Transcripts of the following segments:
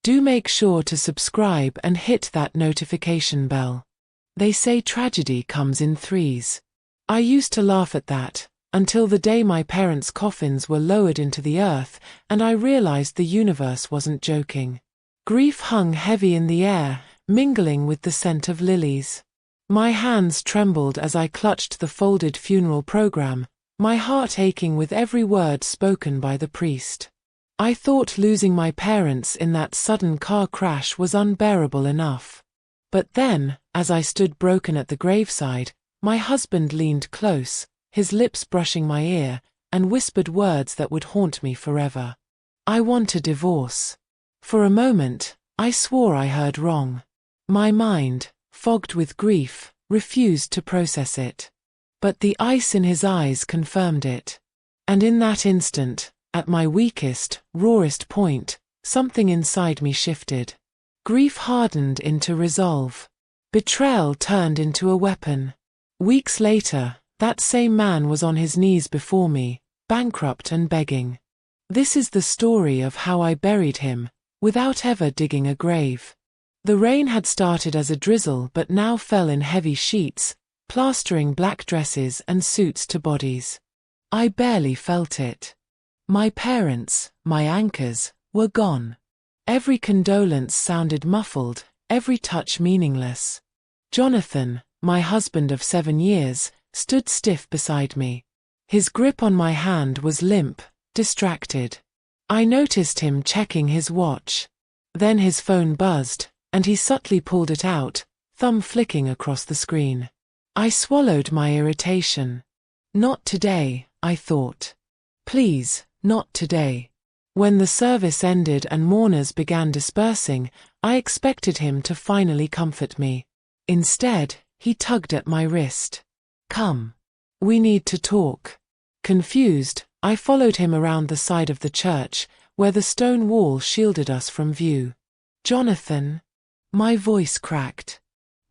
Do make sure to subscribe and hit that notification bell. They say tragedy comes in threes. I used to laugh at that, until the day my parents' coffins were lowered into the earth and I realized the universe wasn't joking. Grief hung heavy in the air, mingling with the scent of lilies. My hands trembled as I clutched the folded funeral program, my heart aching with every word spoken by the priest. I thought losing my parents in that sudden car crash was unbearable enough. But then, as I stood broken at the graveside, my husband leaned close, his lips brushing my ear, and whispered words that would haunt me forever. I want a divorce. For a moment, I swore I heard wrong. My mind, fogged with grief, refused to process it. But the ice in his eyes confirmed it. And in that instant, at my weakest, rawest point, something inside me shifted. Grief hardened into resolve. Betrayal turned into a weapon. Weeks later, that same man was on his knees before me, bankrupt and begging. This is the story of how I buried him, without ever digging a grave. The rain had started as a drizzle but now fell in heavy sheets, plastering black dresses and suits to bodies. I barely felt it. My parents, my anchors, were gone. Every condolence sounded muffled, every touch meaningless. Jonathan, my husband of 7 years, stood stiff beside me. His grip on my hand was limp, distracted. I noticed him checking his watch. Then his phone buzzed, and he subtly pulled it out, thumb flicking across the screen. I swallowed my irritation. Not today, I thought. Please, not today. When the service ended and mourners began dispersing, I expected him to finally comfort me. Instead, he tugged at my wrist. Come. We need to talk. Confused, I followed him around the side of the church, where the stone wall shielded us from view. Jonathan. My voice cracked.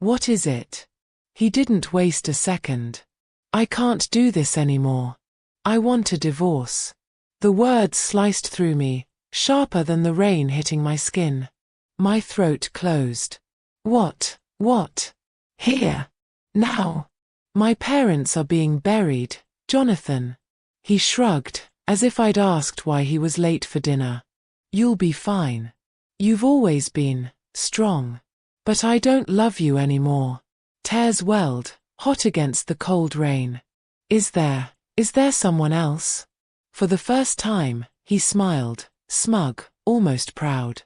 What is it? He didn't waste a second. I can't do this anymore. I want a divorce. The words sliced through me, sharper than the rain hitting my skin. My throat closed. What? Here. Now. My parents are being buried, Jonathan. He shrugged, as if I'd asked why he was late for dinner. You'll be fine. You've always been strong. But I don't love you anymore. Tears welled, hot against the cold rain. Is there someone else? For the first time, he smiled, smug, almost proud.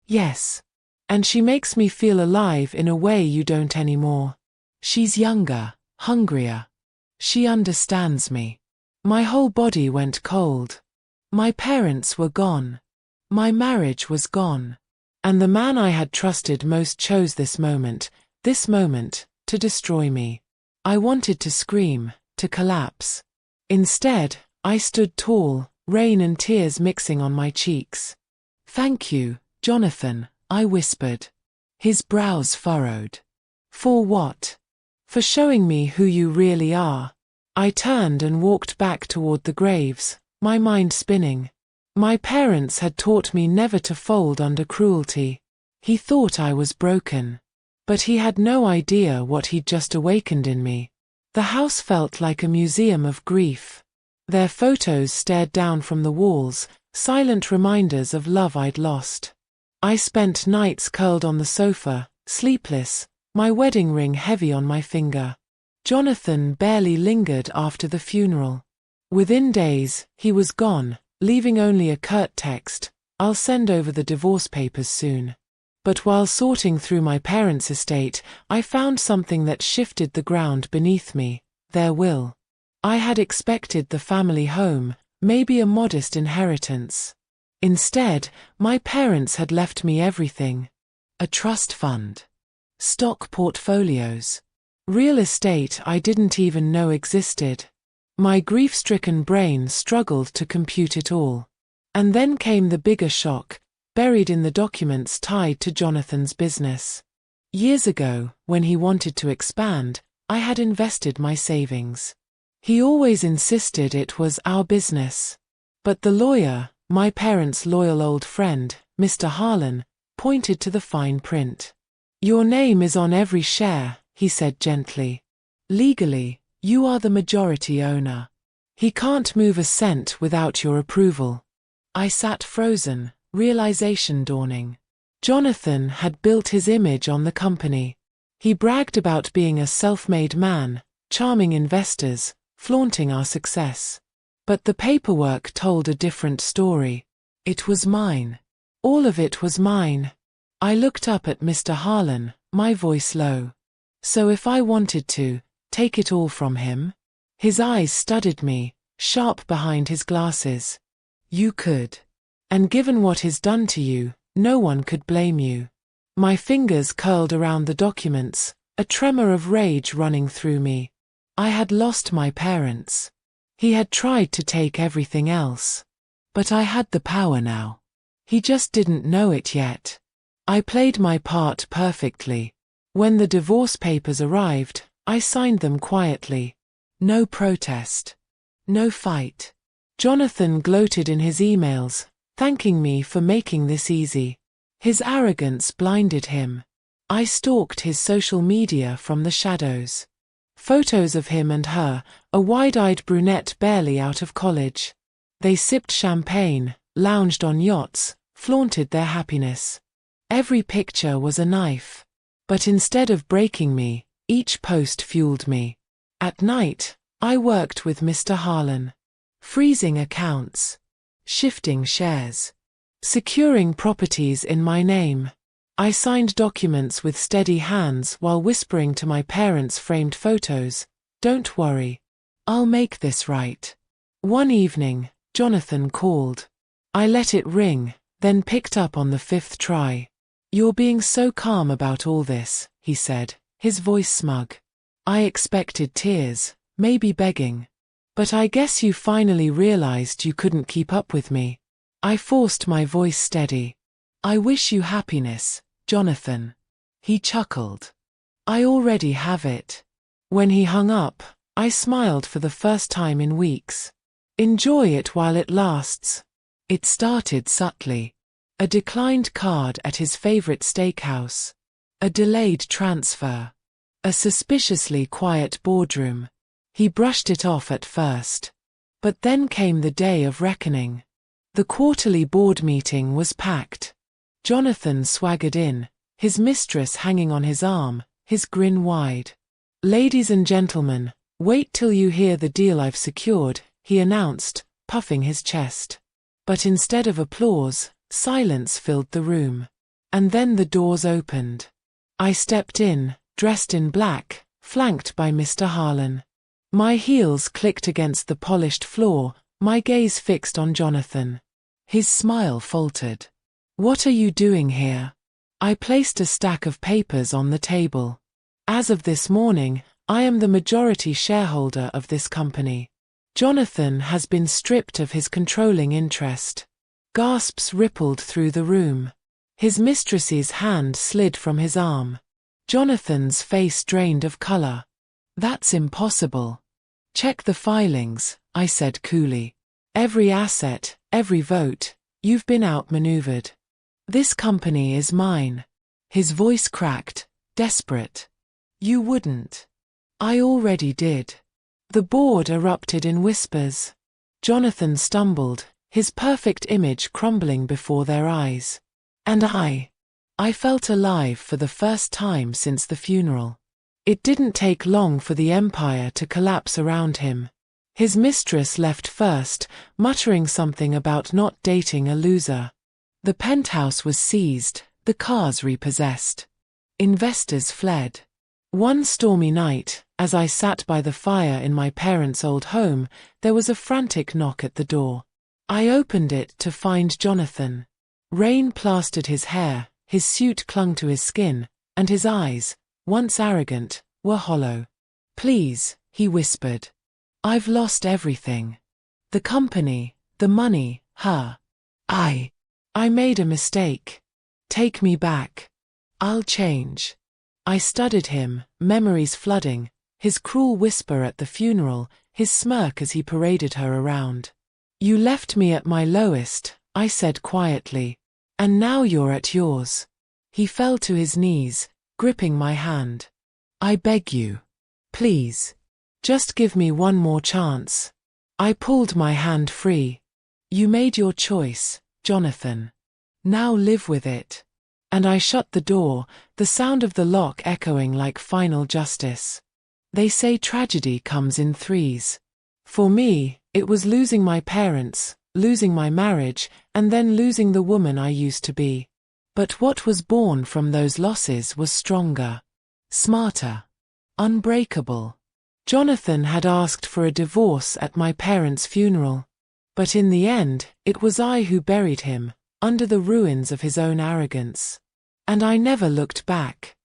Yes. And she makes me feel alive in a way you don't anymore. She's younger, hungrier. She understands me. My whole body went cold. My parents were gone. My marriage was gone. And the man I had trusted most chose this moment, to destroy me. I wanted to scream, to collapse. Instead, I stood tall, rain and tears mixing on my cheeks. Thank you, Jonathan, I whispered. His brows furrowed. For what? For showing me who you really are. I turned and walked back toward the graves, my mind spinning. My parents had taught me never to fold under cruelty. He thought I was broken. But he had no idea what he'd just awakened in me. The house felt like a museum of grief. Their photos stared down from the walls, silent reminders of love I'd lost. I spent nights curled on the sofa, sleepless, my wedding ring heavy on my finger. Jonathan barely lingered after the funeral. Within days, he was gone, leaving only a curt text, "I'll send over the divorce papers soon." But while sorting through my parents' estate, I found something that shifted the ground beneath me, their will. I had expected the family home, maybe a modest inheritance. Instead, my parents had left me everything. A trust fund. Stock portfolios. Real estate I didn't even know existed. My grief-stricken brain struggled to compute it all. And then came the bigger shock, buried in the documents tied to Jonathan's business. Years ago, when he wanted to expand, I had invested my savings. He always insisted it was our business. But the lawyer, my parents' loyal old friend, Mr. Harlan, pointed to the fine print. "Your name is on every share," he said gently. "Legally, you are the majority owner. He can't move a cent without your approval." I sat frozen, realization dawning. Jonathan had built his image on the company. He bragged about being a self-made man, charming investors, flaunting our success. But the paperwork told a different story. It was mine. All of it was mine. I looked up at Mr. Harlan, my voice low. So if I wanted to, take it all from him? His eyes studied me, sharp behind his glasses. "You could. And given what he's done to you, no one could blame you." My fingers curled around the documents, a tremor of rage running through me. I had lost my parents. He had tried to take everything else. But I had the power now. He just didn't know it yet. I played my part perfectly. When the divorce papers arrived, I signed them quietly. No protest. No fight. Jonathan gloated in his emails, thanking me for making this easy. His arrogance blinded him. I stalked his social media from the shadows. Photos of him and her, a wide-eyed brunette barely out of college. They sipped champagne, lounged on yachts, flaunted their happiness. Every picture was a knife. But instead of breaking me, each post fueled me. At night, I worked with Mr. Harlan. Freezing accounts. Shifting shares. Securing properties in my name. I signed documents with steady hands while whispering to my parents' framed photos, "Don't worry. I'll make this right." One evening, Jonathan called. I let it ring, then picked up on the fifth try. "You're being so calm about all this," he said, his voice smug. I expected tears, maybe begging. "But I guess you finally realized you couldn't keep up with me." I forced my voice steady. "I wish you happiness, Jonathan." He chuckled. "I already have it." When he hung up, I smiled for the first time in weeks. Enjoy it while it lasts. It started subtly. A declined card at his favorite steakhouse. A delayed transfer. A suspiciously quiet boardroom. He brushed it off at first. But then came the day of reckoning. The quarterly board meeting was packed. Jonathan swaggered in, his mistress hanging on his arm, his grin wide. "Ladies and gentlemen, wait till you hear the deal I've secured," he announced, puffing his chest. But instead of applause, silence filled the room. And then the doors opened. I stepped in, dressed in black, flanked by Mr. Harlan. My heels clicked against the polished floor, my gaze fixed on Jonathan. His smile faltered. "What are you doing here?" I placed a stack of papers on the table. "As of this morning, I am the majority shareholder of this company. Jonathan has been stripped of his controlling interest." Gasps rippled through the room. His mistress's hand slid from his arm. Jonathan's face drained of color. "That's impossible." "Check the filings," I said coolly. "Every asset, every vote, you've been outmaneuvered. This company is mine." His voice cracked, desperate. "You wouldn't." "I already did." The board erupted in whispers. Jonathan stumbled, his perfect image crumbling before their eyes. And I felt alive for the first time since the funeral. It didn't take long for the empire to collapse around him. His mistress left first, muttering something about not dating a loser. The penthouse was seized, the cars repossessed. Investors fled. One stormy night, as I sat by the fire in my parents' old home, there was a frantic knock at the door. I opened it to find Jonathan. Rain plastered his hair, his suit clung to his skin, and his eyes, once arrogant, were hollow. "Please," he whispered. "I've lost everything. The company, the money, her. I made a mistake. Take me back. I'll change." I studied him, memories flooding, his cruel whisper at the funeral, his smirk as he paraded her around. "You left me at my lowest," I said quietly. And now you're at yours. He fell to his knees, gripping my hand. I beg you. Please. Just give me one more chance. I pulled my hand free. You made your choice, Jonathan. Now live with it. And I shut the door, the sound of the lock echoing like final justice. They say tragedy comes in threes. For me, it was losing my parents, losing my marriage, and then losing the woman I used to be. But what was born from those losses was stronger, smarter, unbreakable. Jonathan had asked for a divorce at my parents' funeral. But in the end, it was I who buried him, under the ruins of his own arrogance. And I never looked back.